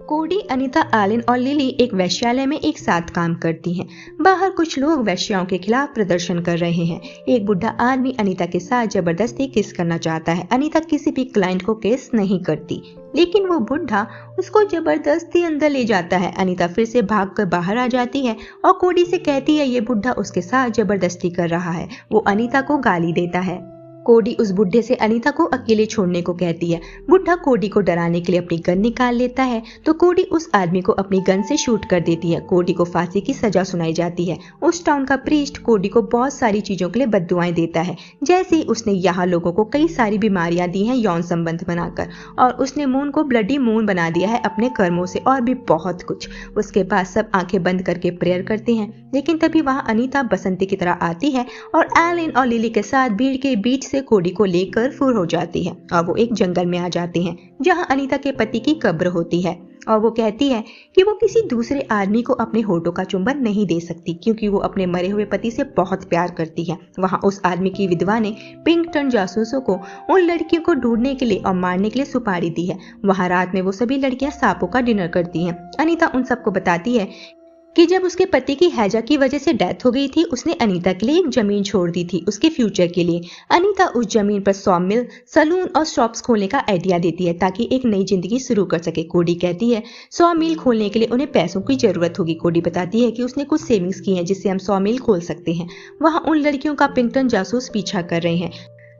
कोडी, अनीता, एलन और लिली एक वेश्यालय में एक साथ काम करती हैं। बाहर कुछ लोग वेश्याओं के खिलाफ प्रदर्शन कर रहे हैं। एक बुढ़ा आदमी अनीता के साथ जबरदस्ती किस करना चाहता है। अनीता किसी भी क्लाइंट को किस नहीं करती, लेकिन वो बुढ़ा उसको जबरदस्ती अंदर ले जाता है। अनीता फिर से भागकर बाहर आ जाती है और कोडी से कहती है ये बुढ़ा उसके साथ जबरदस्ती कर रहा है। वो अनीता को गाली देता है। कोडी उस बुढ़े से अनीता को अकेले छोड़ने को कहती है। बुढ़ा कोडी को डराने के लिए अपनी गन निकाल लेता है तो कोडी उस आदमी को अपनी गन से शूट कर देती है। कोडी को फांसी की सजा सुनाई जाती है। उस टाउन का प्रीस्ट कोडी को बहुत सारी चीजों के लिए बद्दुआएं देता है, जैसे उसने यहाँ लोगों को कई सारी बीमारियां दी हैं यौन संबंध बनाकर, और उसने मून को ब्लडी मून बना दिया है अपने कर्मों से, और भी बहुत कुछ। उसके बाद सब आंखें बंद करके प्रेयर करते हैं, लेकिन तभी वहाँ अनीता बसंती की तरह आती है और एलन और लिली के साथ भीड़ के बीच से कोडी को लेकर फुर हो जाती है और वो एक जंगल में आ जाते हैं जहां अनीता के पति की कब्र होती है। और वो कहती है कि वो किसी दूसरे आदमी को अपने होठों का चुंबन नहीं दे सकती क्योंकि वो अपने मरे हुए पति से बहुत प्यार करती है। वहां उस आदमी की विधवा ने पिंकटन जासूसों को उन लड़कियों को ढूंढने के लिए और मारने के लिए सुपारी दी है। वहां रात में वो सभी लड़कियां सांपों का डिनर करती हैं। अनीता उन सबको बताती है कि जब उसके पति की हैजा की वजह से डेथ हो गई थी, उसने अनीता के लिए एक जमीन छोड़ दी थी उसके फ्यूचर के लिए। अनीता उस जमीन पर सॉमिल, सलून और शॉप्स खोलने का आइडिया देती है ताकि एक नई जिंदगी शुरू कर सके। कोडी कहती है सॉमिल खोलने के लिए उन्हें पैसों की जरूरत होगी। कोडी बताती है कि उसने कुछ सेविंग्स की हैं जिससे हम सॉमिल खोल सकते हैं। वहां उन लड़कियों का पिंकटन जासूस पीछा कर रहे हैं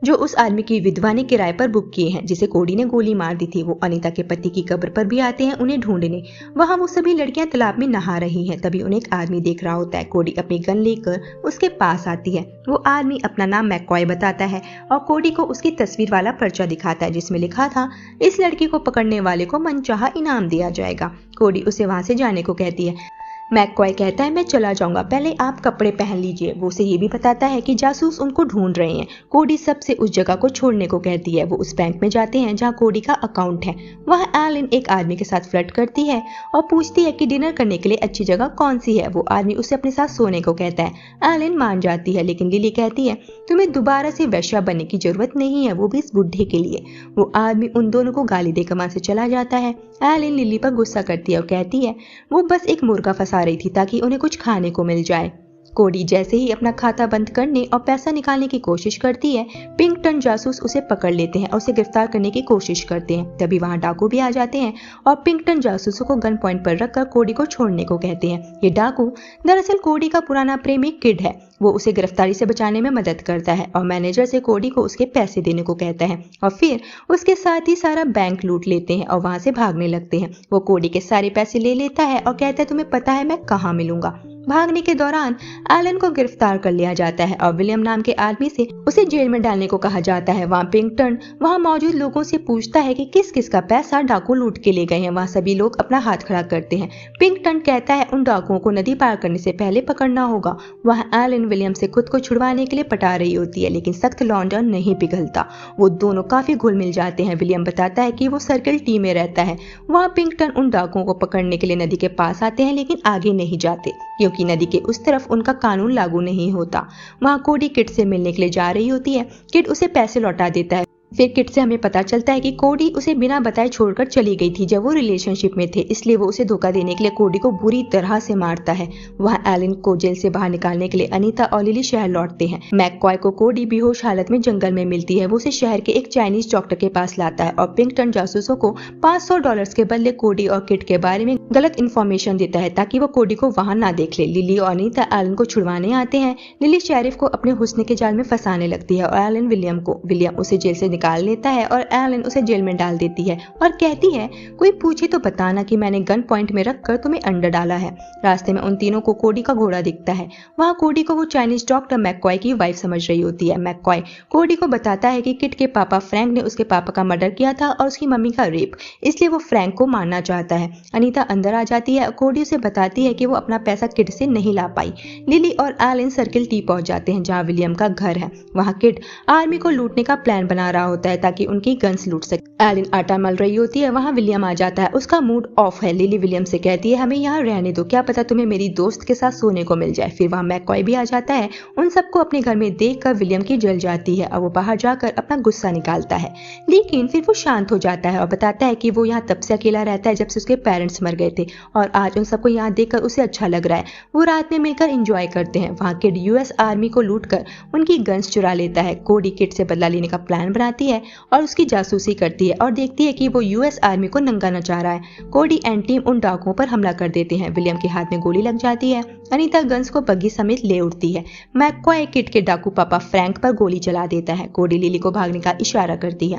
जो उस आदमी की विधवा ने किराए पर बुक किए हैं जिसे कोडी ने गोली मार दी थी। वो अनीता के पति की कब्र पर भी आते हैं उन्हें ढूंढने। वहां वो सभी लड़कियां तालाब में नहा रही हैं। तभी उन्हें एक आदमी देख रहा होता है। कोडी अपनी गन लेकर उसके पास आती है। वो आदमी अपना नाम मैककॉय बताता है और कोडी को उसकी तस्वीर वाला पर्चा दिखाता है जिसमें लिखा था इस लड़की को पकड़ने वाले को मनचाहा इनाम दिया जाएगा। कोडी उसे वहां से जाने को कहती है। मैककॉय कहता है मैं चला जाऊंगा, पहले आप कपड़े पहन लीजिए। वो उसे ये भी बताता है कि जासूस उनको ढूंढ रहे हैं। कोडी सबसे उस जगह को छोड़ने को कहती है। वो उस बैंक में जाते हैं जहाँ कोडी का अकाउंट है। वहाँ एलन एक आदमी के साथ फ्लर्ट करती है और पूछती है कि डिनर करने के लिए अच्छी जगह कौन सी है। वो आदमी उसे अपने साथ सोने को कहता है। एलन मान जाती है, लेकिन लिली कहती है तुम्हें दोबारा से वैश्या बनने की जरूरत नहीं है, वो भी इस बुढ़े के लिए। वो आदमी उन दोनों को गाली देकर वहां से चला जाता है। एलन लिली पर गुस्सा करती है और कहती है वो बस एक मुर्गा फंसा रही थी ताकि उन्हें कुछ खाने को मिल जाए। कोडी जैसे ही अपना खाता बंद करने और पैसा निकालने की कोशिश करती है, पिंकटन जासूस उसे पकड़ लेते हैं और उसे गिरफ्तार करने की कोशिश करते हैं। तभी वहां डाकू भी आ जाते हैं और पिंकटन जासूसों को गन पॉइंट पर रखकर कोडी को छोड़ने को कहते हैं। ये डाकू दरअसल कोडी का पुराना प्रेमी किड है। वो उसे गिरफ्तारी से बचाने में मदद करता है और मैनेजर से कोडी को उसके पैसे देने को कहता है और फिर उसके साथ ही सारा बैंक लूट लेते हैं और वहां से भागने लगते हैं। वो कोडी के सारे पैसे ले लेता है और कहता है तुम्हें पता है मैं कहाँ मिलूंगा। भागने के दौरान एलन को गिरफ्तार कर लिया जाता है और विलियम नाम के आदमी से उसे जेल में डालने को कहा जाता है। वहाँ पिंकटन वहाँ मौजूद लोगों से पूछता है कि किस किस का पैसा डाकू लूट के ले गए हैं। वहाँ सभी लोग अपना हाथ खड़ा करते हैं। पिंकटन कहता है उन डाकुओं को नदी पार करने से पहले पकड़ना होगा। वहाँ एलन विलियम से खुद को छुड़वाने के लिए पटा रही होती है, लेकिन सख्त लौंडा नहीं पिघलता। वो दोनों काफी घुल मिल जाते हैं। विलियम बताता है कि वो सर्किल टी में रहता है। वहाँ पिंकटन उन डाकुओं को पकड़ने के लिए नदी के पास आते हैं, लेकिन आगे नहीं जाते क्योंकि नदी के उस तरफ उनका कानून लागू नहीं होता। वहां कोडी किड से मिलने के लिए जा रही होती है। किड उसे पैसे लौटा देता है। फिर किड से हमें पता चलता है कि कोडी उसे बिना बताए छोड़कर चली गई थी जब वो रिलेशनशिप में थे, इसलिए वो उसे धोखा देने के लिए कोडी को बुरी तरह से मारता है। वहाँ एलन को जेल से बाहर निकालने के लिए अनीता और लिली शहर लौटते हैं। मैककॉय को कोडी बेहोश हालत में जंगल में मिलती है। वो उसे शहर के एक चाइनीज डॉक्टर के पास लाता है और पिंकटन जासूसों को $500 के बदले कोडी और किड के बारे में गलत इन्फॉर्मेशन देता है ताकि वो कोडी को वहां ना देख ले। लिली और अनीता एलन को छुड़वाने आते हैं। लिली शेरिफ को अपने हुस्न के जाल में फंसाने लगती है और एलन विलियम को। विलियम उसे जेल से निकाल लेता है और एलन उसे जेल में डाल देती है और कहती है कोई पूछे तो बताना कि मैंने गन पॉइंट में रखकर तुम्हें अंडर डाला है। रास्ते में उन तीनों को कोडी का घोड़ा दिखता है। वहाँ कोडी को वो चाइनीज डॉक्टर मैककॉय की वाइफ समझ रही होती है। मैककॉय कोडी को बताता है कि किड के पापा फ्रैंक ने उसके पापा का मर्डर किया था और उसकी मम्मी का रेप, इसलिए वो फ्रैंक को मारना चाहता है। अनीता अंदर आ जाती है। कोडी उसे बताती है कि वो अपना पैसा किड से नहीं ला पाई। लिली और एलन सर्किल टी पहुंच जाते हैं जहाँ विलियम का घर है। वहाँ किड आर्मी को लूटने का प्लान बना रहा होता है ताकि उनकी गन्स लूट सके। एलिन आटा मल रही होती है, वहाँ विलियम आ जाता है। उसका मूड ऑफ है। लिली विलियम से कहती है हमें यहाँ रहने दो, क्या पता तुम्हें मेरी दोस्त के साथ सोने को मिल जाए। फिर वहाँ मैककॉय भी आ जाता है। उन सबको अपने घर में देखकर विलियम की जल जाती है और वो बाहर जाकर अपना गुस्सा निकालता है, लेकिन फिर वो शांत हो जाता है और बताता है कि वो यहाँ तब से अकेला रहता है जब से उसके पेरेंट्स मर गए थे और आज उन सबको यहाँ देखकर उसे अच्छा लग रहा है। वो रात में मिलकर एंजॉय करते हैं। वहाँ किड यूएस आर्मी को लूट कर उनकी गन्स चुरा लेता है। कोडी किड से बदला लेने का प्लान बनाती है और उसकी जासूसी करती है और देखती है कि वो यूएस आर्मी को नंगा नचा रहा है। कोडी एंड टीम उन डाकुओं पर हमला कर देते हैं। विलियम के हाथ में गोली लग जाती है। अनीता गन्स को बग्गी समेत ले उठती है। मैककॉय किड के डाकू पापा फ्रैंक पर गोली चला देता है। कोडी लिली को भागने का इशारा करती है।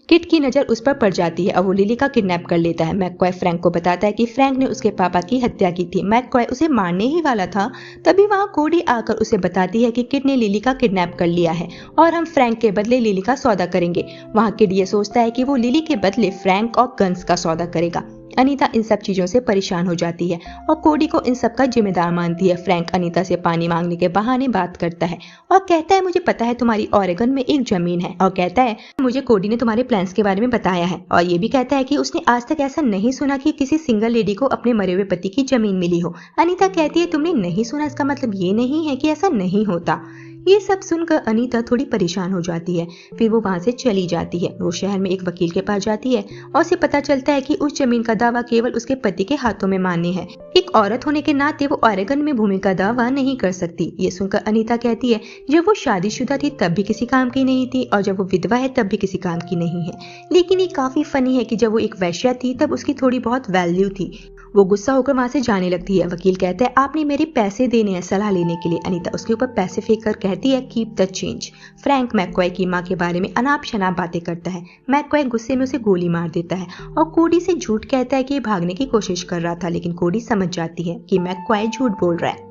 किट की नजर उस पर पड़ जाती है और वो लिली का किडनैप कर लेता है। मैककॉय फ्रैंक को बताता है कि फ्रैंक ने उसके पापा की हत्या की थी। मैककॉय उसे मारने ही वाला था। तभी वहाँ कोडी आकर उसे बताती है कि किड ने लिली का किडनैप कर लिया है और हम फ्रैंक के बदले लिली का सौदा करेंगे। वहाँ किड ये सोचता है कि वो लिली के बदले फ्रैंक और गन्स का सौदा करेगा। अनीता इन सब चीजों से परेशान हो जाती है और कोडी को इन सब का जिम्मेदार मानती है। फ्रैंक अनीता से पानी मांगने के बहाने बात करता है और कहता है मुझे पता है तुम्हारी ओरेगन में एक जमीन है, और कहता है मुझे कोडी ने तुम्हारे प्लान्स के बारे में बताया है। और ये भी कहता है कि उसने आज तक ऐसा नहीं सुना कि किसी सिंगल लेडी को अपने मरे हुए पति की जमीन मिली हो। अनीता कहती है तुमने नहीं सुना, इसका मतलब ये नहीं है कि ऐसा नहीं होता। ये सब सुनकर अनीता थोड़ी परेशान हो जाती है। फिर वो वहां से चली जाती है। वो शहर में एक वकील के पास जाती है और उसे पता चलता है कि उस जमीन का दावा केवल उसके पति के हाथों में मान्य है। एक औरत होने के नाते वो ओरेगन में भूमि का दावा नहीं कर सकती। ये सुनकर अनीता कहती है जब वो शादीशुदा थी तब भी किसी काम की नहीं थी और जब वो विधवा है तब भी किसी काम की नहीं है। लेकिन ये काफी फनी है कि जब वो एक वैश्या थी तब उसकी थोड़ी बहुत वैल्यू थी। वो गुस्सा होकर वहां से जाने लगती है। वकील कहता है आपने मेरे पैसे देने हैं सलाह लेने के लिए। अनीता उसके ऊपर पैसे फेंक कर कहती है keep the change. Frank McCoy की माँ के बारे में अनाप शनाप बातें करता है। मैककॉय गुस्से में उसे गोली मार देता है और कोडी से झूठ कहता है कि भागने की कोशिश कर रहा था, लेकिन कोडी समझ जाती है कि मैककॉय झूठ बोल रहा है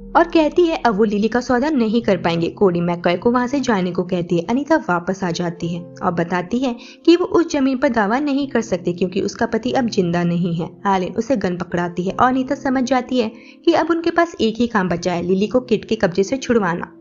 और कहती है अब वो लिली का सौदा नहीं कर पाएंगे। कोडी मैककॉय को वहां से जाने को कहती है। अनीता वापस आ जाती है और बताती है कि वो उस जमीन पर दावा नहीं कर सकती क्योंकि उसका पति अब जिंदा नहीं है। एलिन उसे गन पकड़ाती है और अनीता समझ जाती है कि अब उनके पास एक ही काम बचा है, लिली को किड के कब्जे से छुड़वाना।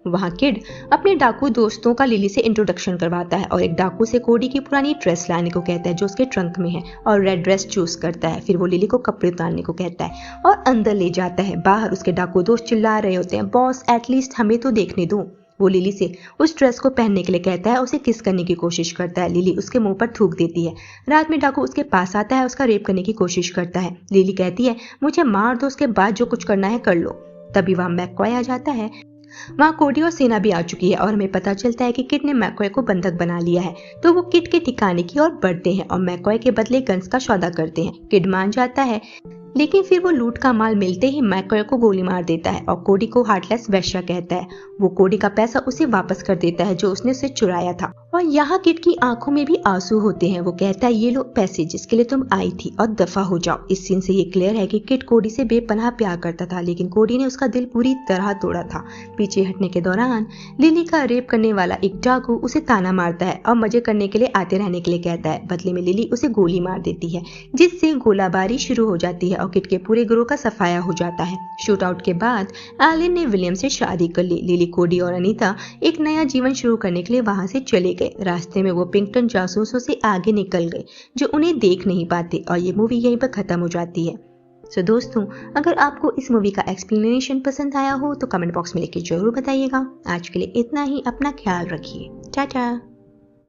वहाँ किड अपने डाकू दोस्तों का लिली से इंट्रोडक्शन करवाता है और एक डाकू से कोडी की पुरानी ड्रेस लाने को कहता है जो उसके ट्रंक में है और रेड ड्रेस चूज करता है। फिर वो लिली को कपड़े उतारने को कहता है और अंदर ले जाता है। बाहर उसके डाकू दोस्त चिल्ला रहे होते हैं बॉस एटलीस्ट हमें तो देखने दो। वो लिली से उस ड्रेस को पहनने के लिए कहता है, उसे किस करने की कोशिश करता है। लिली उसके मुंह पर थूक देती है। रात में डाकू उसके पास आता है, उसका रेप करने की कोशिश करता है। लिली कहती है मुझे मार दो, उसके बाद जो कुछ करना है कर लो। तभी वहाँ मैककॉय आ जाता है। वहाँ कोडी और सेना भी आ चुकी है और हमें पता चलता है कि किड ने मैककॉय को बंधक बना लिया है। तो वो किड के ठिकाने की ओर बढ़ते हैं और मैककॉय के बदले गन्स का सौदा करते हैं। किड मान जाता है, लेकिन फिर वो लूट का माल मिलते ही मैककॉय को गोली मार देता है और कोडी को हार्टलेस वैश्या कहता है। वो कोडी का पैसा उसे वापस कर देता है जो उसने उसे चुराया था और यहाँ किड की आंखों में भी आंसू होते हैं। वो कहता है ये लो पैसे जिसके लिए तुम आई थी और दफा हो जाओ। इस सीन से ये क्लियर है कि किड कोडी से बेपनाह प्यार करता था, लेकिन कोडी ने उसका दिल पूरी तरह तोड़ा था। पीछे हटने के दौरान लिली का रेप करने वाला एक डाकू उसे ताना मारता है और मजे करने के लिए आते रहने के लिए कहता है। बदले में लिली उसे गोली मार देती है जिससे गोलाबारी शुरू हो जाती है और किड के पूरे ग्रोह का सफाया हो जाता है। शूट आउट के बाद एलिन ने विलियम से शादी कर ली। लिली, कोडी और अनीता एक नया जीवन शुरू करने के लिए वहां से चले गए। रास्ते में वो पिंकटन जासूसों से आगे निकल गए जो उन्हें देख नहीं पाते और ये मूवी यहीं पर खत्म हो जाती है। सो दोस्तों, अगर आपको इस मूवी का एक्सप्लेनेशन पसंद आया हो तो कमेंट बॉक्स में लिख के जरूर बताइएगा। आज के लिए इतना ही, अपना ख्याल रखिए। टाटा।